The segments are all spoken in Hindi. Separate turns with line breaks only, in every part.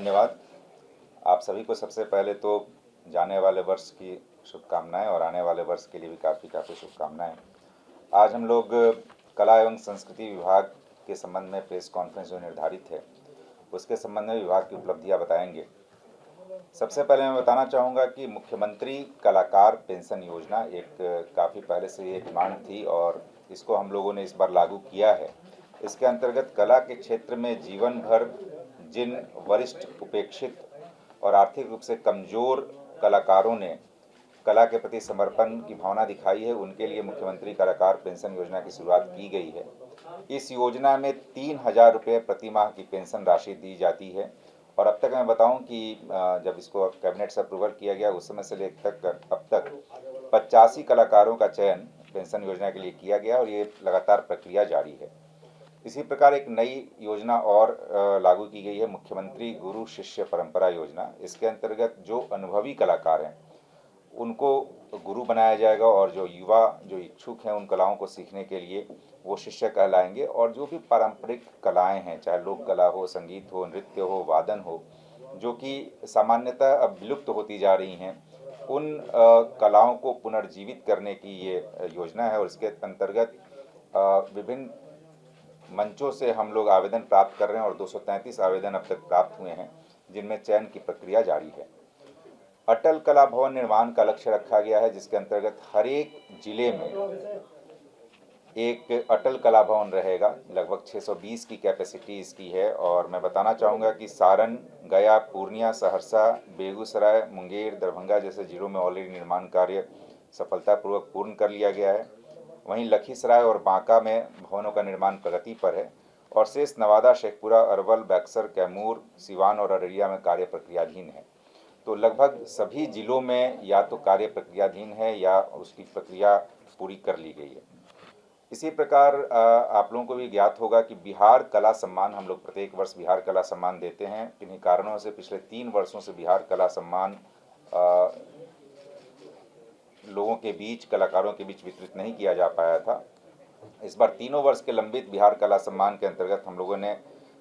धन्यवाद। आप सभी को सबसे पहले तो जाने वाले वर्ष की शुभकामनाएं और आने वाले वर्ष के लिए भी काफ़ी शुभकामनाएं। आज हम लोग कला एवं संस्कृति विभाग के संबंध में प्रेस कॉन्फ्रेंस जो निर्धारित है उसके संबंध में विभाग की उपलब्धियां बताएंगे। सबसे पहले मैं बताना चाहूँगा कि मुख्यमंत्री कलाकार पेंशन योजना एक काफ़ी पहले से ये डिमांड थी और इसको हम लोगों ने इस बार लागू किया है। इसके अंतर्गत कला के क्षेत्र में जीवन भर जिन वरिष्ठ, उपेक्षित और आर्थिक रूप से कमज़ोर कलाकारों ने कला के प्रति समर्पण की भावना दिखाई है, उनके लिए मुख्यमंत्री कलाकार पेंशन योजना की शुरुआत की गई है। इस योजना में 3,000 रुपये प्रति माह की पेंशन राशि दी जाती है और अब तक मैं बताऊं कि जब इसको कैबिनेट से अप्रूवल किया गया उस समय से लेकर अब तक 85 कलाकारों का चयन पेंशन योजना के लिए किया गया और ये लगातार प्रक्रिया जारी है। इसी प्रकार एक नई योजना और लागू की गई है, मुख्यमंत्री गुरु शिष्य परंपरा योजना। इसके अंतर्गत जो अनुभवी कलाकार हैं उनको गुरु बनाया जाएगा और जो युवा जो इच्छुक हैं उन कलाओं को सीखने के लिए वो शिष्य कहलाएंगे और जो भी पारंपरिक कलाएं हैं, चाहे लोक कला हो, संगीत हो, नृत्य हो, वादन हो, जो कि सामान्यतः अब विलुप्त होती जा रही हैं, उन कलाओं को पुनर्जीवित करने की ये योजना है और इसके अंतर्गत विभिन्न मंचों से हम लोग आवेदन प्राप्त कर रहे हैं और 233 आवेदन अब तक प्राप्त हुए हैं, जिनमें चयन की प्रक्रिया जारी है। अटल कला भवन निर्माण का लक्ष्य रखा गया है, जिसके अंतर्गत हर एक जिले में एक अटल कला भवन रहेगा। लगभग 620 की कैपेसिटी इसकी है और मैं बताना चाहूँगा कि सारण, गया, पूर्णिया, सहरसा, बेगूसराय, मुंगेर, दरभंगा जैसे जिलों में ऑलरेडी निर्माण कार्य सफलतापूर्वक पूर्ण कर लिया गया है। वहीं लखीसराय और बांका में भवनों का निर्माण प्रगति पर है और शेष नवादा, शेखपुरा, अरवल, बक्सर, कैमूर, सिवान और अररिया में कार्य प्रक्रियाधीन है। तो लगभग सभी जिलों में या तो कार्य प्रक्रियाधीन है या उसकी प्रक्रिया पूरी कर ली गई है। इसी प्रकार आप लोगों को भी ज्ञात होगा कि बिहार कला सम्मान हम लोग प्रत्येक वर्ष बिहार कला सम्मान देते हैं। किन्हीं कारणों से पिछले 3 वर्षों से बिहार कला सम्मान लोगों के बीच, कलाकारों के बीच वितरित नहीं किया जा पाया था। इस बार 3 वर्ष के लंबित बिहार कला सम्मान के अंतर्गत हम लोगों ने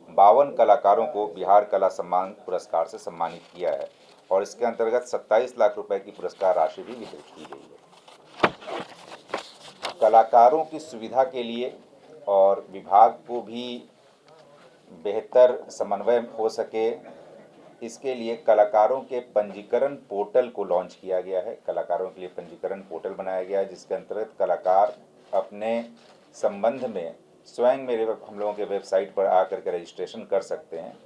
52 कलाकारों को बिहार कला सम्मान पुरस्कार से सम्मानित किया है और इसके अंतर्गत 27 लाख रुपए की पुरस्कार राशि भी वितरित की गई है। कलाकारों की सुविधा के लिए और विभाग को भी बेहतर समन्वय हो सके, इसके लिए कलाकारों के पंजीकरण पोर्टल को लॉन्च किया गया है। कलाकारों के लिए पंजीकरण पोर्टल बनाया गया है, जिसके अंतर्गत कलाकार अपने संबंध में स्वयं मेरे हम लोगों के वेबसाइट पर आकर के रजिस्ट्रेशन कर सकते हैं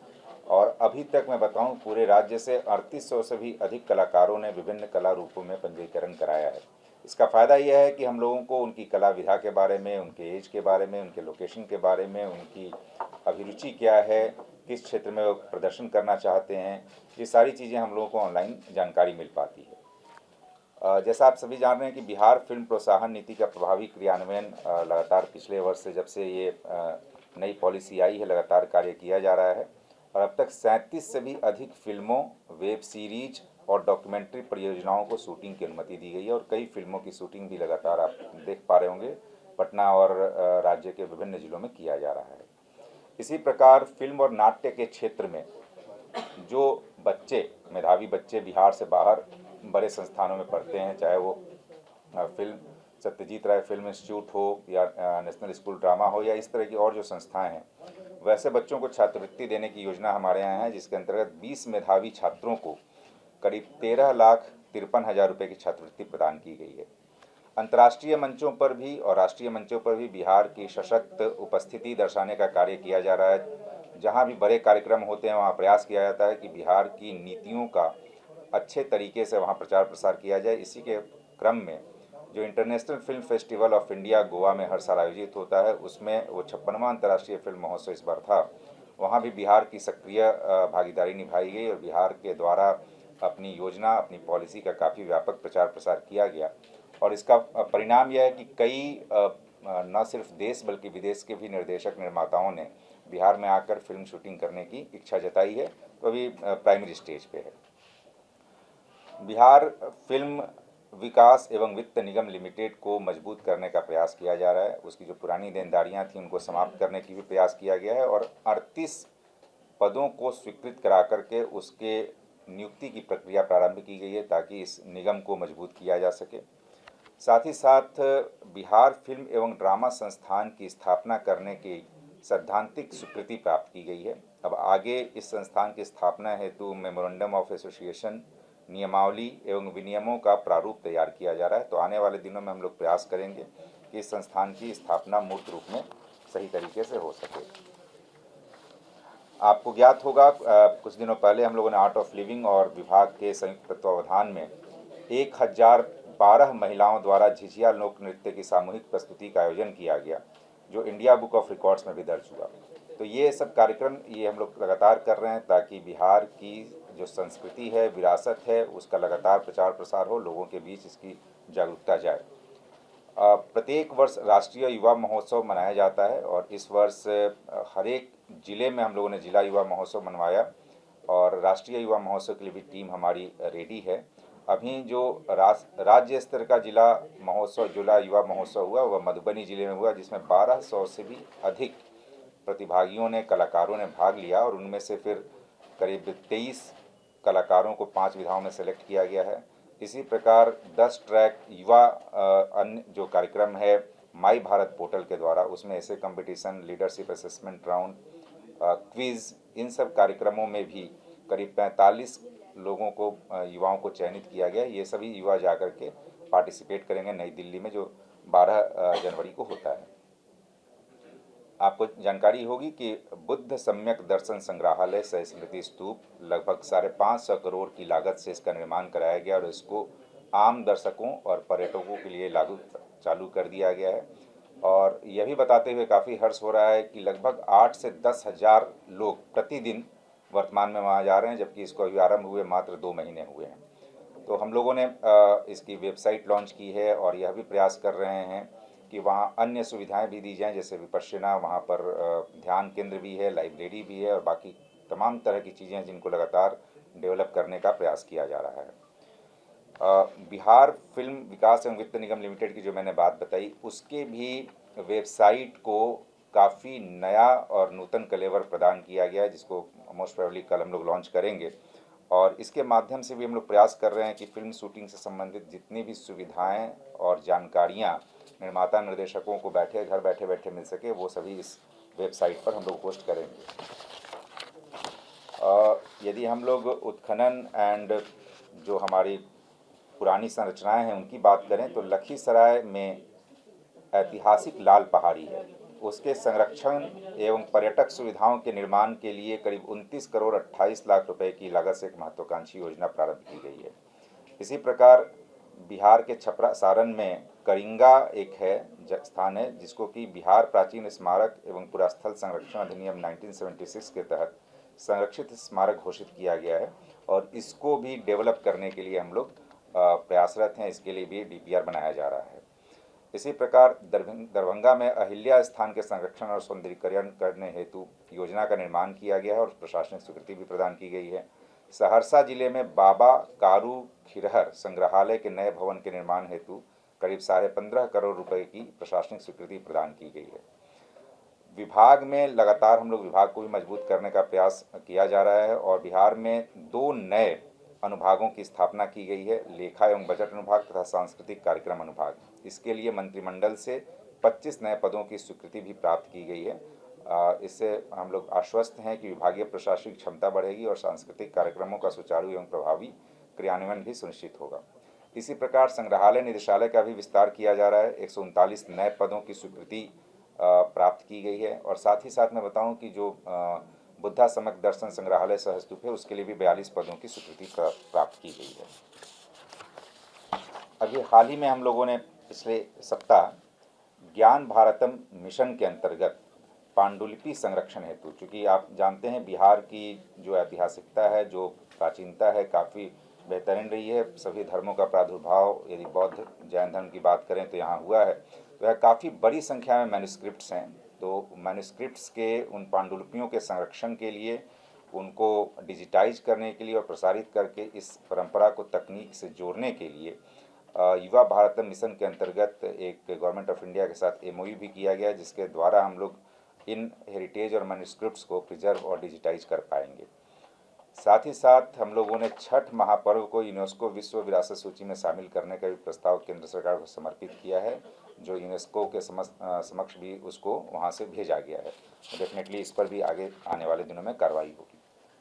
और अभी तक मैं बताऊं पूरे राज्य से 3800 से भी अधिक कलाकारों ने विभिन्न कला रूपों में पंजीकरण कराया है। इसका फ़ायदा यह है कि हम लोगों को उनकी कला विधा के बारे में, उनके एज के बारे में, उनके लोकेशन के बारे में, उनकी अभिरुचि क्या है, किस क्षेत्र में वो प्रदर्शन करना चाहते हैं, ये सारी चीज़ें हम लोगों को ऑनलाइन जानकारी मिल पाती है। जैसा आप सभी जान रहे हैं कि बिहार फिल्म प्रोत्साहन नीति का प्रभावी क्रियान्वयन लगातार पिछले वर्ष से, जब से ये नई पॉलिसी आई है, लगातार कार्य किया जा रहा है और अब तक 37 से भी अधिक फिल्मों, वेब सीरीज और डॉक्यूमेंट्री परियोजनाओं को शूटिंग की अनुमति दी गई है और कई फिल्मों की शूटिंग भी लगातार आप देख पा रहे होंगे पटना और राज्य के विभिन्न जिलों में किया जा रहा है। इसी प्रकार फिल्म और नाट्य के क्षेत्र में जो बच्चे, मेधावी बच्चे बिहार से बाहर बड़े संस्थानों में पढ़ते हैं, चाहे वो फिल्म सत्यजीत राय फिल्म इंस्टीट्यूट हो या नेशनल स्कूल ड्रामा हो या इस तरह की और जो संस्थाएं हैं, वैसे बच्चों को छात्रवृत्ति देने की योजना हमारे यहाँ है, जिसके अंतर्गत 20 मेधावी छात्रों को करीब 13,53,000 रुपये की छात्रवृत्ति प्रदान की गई है। अंतर्राष्ट्रीय मंचों पर भी और राष्ट्रीय मंचों पर भी बिहार की सशक्त उपस्थिति दर्शाने का कार्य किया जा रहा है। जहाँ भी बड़े कार्यक्रम होते हैं वहाँ प्रयास किया जाता है कि बिहार की नीतियों का अच्छे तरीके से वहाँ प्रचार प्रसार किया जाए। इसी के क्रम में जो international film festival of India Goa में हर साल आयोजित होता है, उसमें वो 56वां अंतर्राष्ट्रीय फिल्म महोत्सव इस बार था। वहाँ भी बिहार की सक्रिय भागीदारी निभाई गई और बिहार के द्वारा अपनी योजना, अपनी पॉलिसी का काफ़ी व्यापक प्रचार प्रसार किया गया और इसका परिणाम यह है कि कई न सिर्फ देश बल्कि विदेश के भी निर्देशक, निर्माताओं ने बिहार में आकर फिल्म शूटिंग करने की इच्छा जताई है, तो अभी प्राइमरी स्टेज पे है। बिहार फिल्म विकास एवं वित्त निगम लिमिटेड को मजबूत करने का प्रयास किया जा रहा है। उसकी जो पुरानी देनदारियां थी उनको समाप्त करने की भी प्रयास किया गया है और 38 पदों को स्वीकृत करा करके उसके नियुक्ति की प्रक्रिया प्रारंभ की गई है ताकि इस निगम को मजबूत किया जा सके। साथ ही साथ बिहार फिल्म एवं ड्रामा संस्थान की स्थापना करने की सैद्धांतिक स्वीकृति प्राप्त की गई है। अब आगे इस संस्थान की स्थापना हेतु मेमोरेंडम ऑफ एसोसिएशन, नियमावली एवं विनियमों का प्रारूप तैयार किया जा रहा है। तो आने वाले दिनों में हम लोग प्रयास करेंगे कि इस संस्थान की स्थापना मूर्त रूप में सही तरीके से हो सके। आपको ज्ञात होगा कुछ दिनों पहले हम लोगों ने आर्ट ऑफ लिविंग और विभाग के संयुक्त तत्वावधान में 1012 महिलाओं द्वारा झिझिया लोक नृत्य की सामूहिक प्रस्तुति का आयोजन किया गया, जो इंडिया बुक ऑफ रिकॉर्ड्स में भी दर्ज हुआ। तो ये सब कार्यक्रम ये हम लोग लगातार कर रहे हैं ताकि बिहार की जो संस्कृति है, विरासत है, उसका लगातार प्रचार प्रसार हो, लोगों के बीच इसकी जागरूकता जाए। प्रत्येक वर्ष राष्ट्रीय युवा महोत्सव मनाया जाता है और इस वर्ष हर एक ज़िले में हम लोगों ने जिला युवा महोत्सव मनवाया और राष्ट्रीय युवा महोत्सव के लिए भी टीम हमारी रेडी है। अभी जो राज्य स्तर का जिला युवा महोत्सव हुआ वह मधुबनी ज़िले में हुआ, जिसमें 1200 से भी अधिक प्रतिभागियों ने, कलाकारों ने भाग लिया और उनमें से फिर करीब 23 कलाकारों को 5 विधाओं में सेलेक्ट किया गया है। इसी प्रकार 10 ट्रैक युवा अन्य जो कार्यक्रम है माई भारत पोर्टल के द्वारा, उसमें ऐसे competition, leadership assessment round, quiz, इन सब कार्यक्रमों में भी करीब 45 लोगों को, युवाओं को चयनित किया गया। ये सभी युवा जाकर के पार्टिसिपेट करेंगे नई दिल्ली में, जो 12 जनवरी को होता है। आपको जानकारी होगी कि बुद्ध सम्यक दर्शन संग्रहालय सह स्मृति स्तूप लगभग 550 करोड़ की लागत से इसका निर्माण कराया गया और इसको आम दर्शकों और पर्यटकों के लिए चालू कर दिया गया है। और यह भी बताते हुए काफ़ी हर्ष हो रहा है कि लगभग 8 से 10 हज़ार लोग प्रतिदिन वर्तमान में वहाँ जा रहे हैं, जबकि इसको अभी आरंभ हुए मात्र 2 महीने हुए हैं। तो हम लोगों ने इसकी वेबसाइट लॉन्च की है और यह भी प्रयास कर रहे हैं कि वहाँ अन्य सुविधाएं भी दी जाएं, जैसे विपश्यना, वहाँ पर ध्यान केंद्र भी है, लाइब्रेरी भी है और बाकी तमाम तरह की चीज़ें हैं जिनको लगातार डेवलप करने का प्रयास किया जा रहा है। बिहार फिल्म विकास एवं वित्त निगम लिमिटेड की जो मैंने बात बताई, उसके भी वेबसाइट को काफ़ी नया और नूतन कलेवर प्रदान किया गया है, जिसको मोस्ट प्रोबेबली कल हम लोग लॉन्च करेंगे। और इसके माध्यम से भी हम लोग प्रयास कर रहे हैं कि फिल्म शूटिंग से संबंधित जितनी भी सुविधाएं और जानकारियां निर्माता निर्देशकों को घर बैठे बैठे मिल सके, वो सभी इस वेबसाइट पर हम लोग पोस्ट करेंगे। यदि हम लोग उत्खनन एंड जो हमारी पुरानी संरचनाएं हैं उनकी बात करें तो लखीसराय में ऐतिहासिक लाल पहाड़ी है, उसके संरक्षण एवं पर्यटक सुविधाओं के निर्माण के लिए करीब 29 करोड़ 28 लाख रुपए की लागत से एक महत्वाकांक्षी योजना प्रारंभ की गई है। इसी प्रकार बिहार के छपरा सारण में करिंगा एक स्थान है, जिसको कि बिहार प्राचीन स्मारक एवं पुरास्थल संरक्षण अधिनियम 1976 के तहत संरक्षित स्मारक घोषित किया गया है और इसको भी डेवलप करने के लिए हम लोग प्रयासरत हैं। इसके लिए भी डीपीआर बनाया जा रहा है। इसी प्रकार दरभंगा में अहिल्या स्थान के संरक्षण और सौंदर्यीकरण करने हेतु योजना का निर्माण किया गया है और प्रशासनिक स्वीकृति भी प्रदान की गई है। सहरसा जिले में बाबा कारू खिरहर संग्रहालय के नए भवन के निर्माण हेतु करीब 15.5 करोड़ रुपए की प्रशासनिक स्वीकृति प्रदान की गई है। विभाग में लगातार हम लोग विभाग को भी मजबूत करने का प्रयास किया जा रहा है और बिहार में 2 नए अनुभागों की स्थापना की गई है, लेखा एवं बजट अनुभाग तथा सांस्कृतिक कार्यक्रम अनुभाग। इसके लिए मंत्रिमंडल से 25 नए पदों की स्वीकृति भी प्राप्त की गई है। इससे हम लोग आश्वस्त हैं कि विभागीय प्रशासनिक क्षमता बढ़ेगी और सांस्कृतिक कार्यक्रमों का सुचारू एवं प्रभावी क्रियान्वयन भी सुनिश्चित होगा। इसी प्रकार संग्रहालय निदेशालय का भी विस्तार किया जा रहा है, 139 नए पदों की स्वीकृति प्राप्त की गई है और साथ ही साथ मैं बताऊं कि जो बुद्धा सम्यक दर्शन संग्रहालय सह स्तूप है, उसके लिए भी 42 पदों की स्वीकृति प्राप्त की गई है। अभी हाल ही में हम लोगों ने पिछले सप्ताह ज्ञान भारतम मिशन के अंतर्गत पांडुलिपि संरक्षण हेतु, चूँकि आप जानते हैं बिहार की जो ऐतिहासिकता है, जो प्राचीनता है, काफ़ी बेहतरीन रही है। सभी धर्मों का प्रादुर्भाव यदि बौद्ध जैन धर्म की बात करें तो यहाँ हुआ है। तो यह काफ़ी बड़ी संख्या में मैन्युस्क्रिप्ट्स हैं। तो मैन्युस्क्रिप्ट्स के उन पांडुलिपियों के संरक्षण के लिए, उनको डिजिटाइज करने के लिए और प्रसारित करके इस परंपरा को तकनीक से जोड़ने के लिए युवा भारतम मिशन के अंतर्गत एक गवर्नमेंट ऑफ इंडिया के साथ एमओयू भी किया गया, जिसके द्वारा हम लोग इन हेरिटेज और मैन्युस्क्रिप्ट्स को प्रिजर्व और डिजिटाइज कर पाएंगे। साथ ही साथ हम लोगों ने छठ महापर्व को यूनेस्को विश्व विरासत सूची में शामिल करने का भी प्रस्ताव केंद्र सरकार को समर्पित किया है, जो यूनेस्को के समक्ष भी उसको वहाँ से भेजा गया है। डेफिनेटली इस पर भी आगे आने वाले दिनों में कार्रवाई होगी।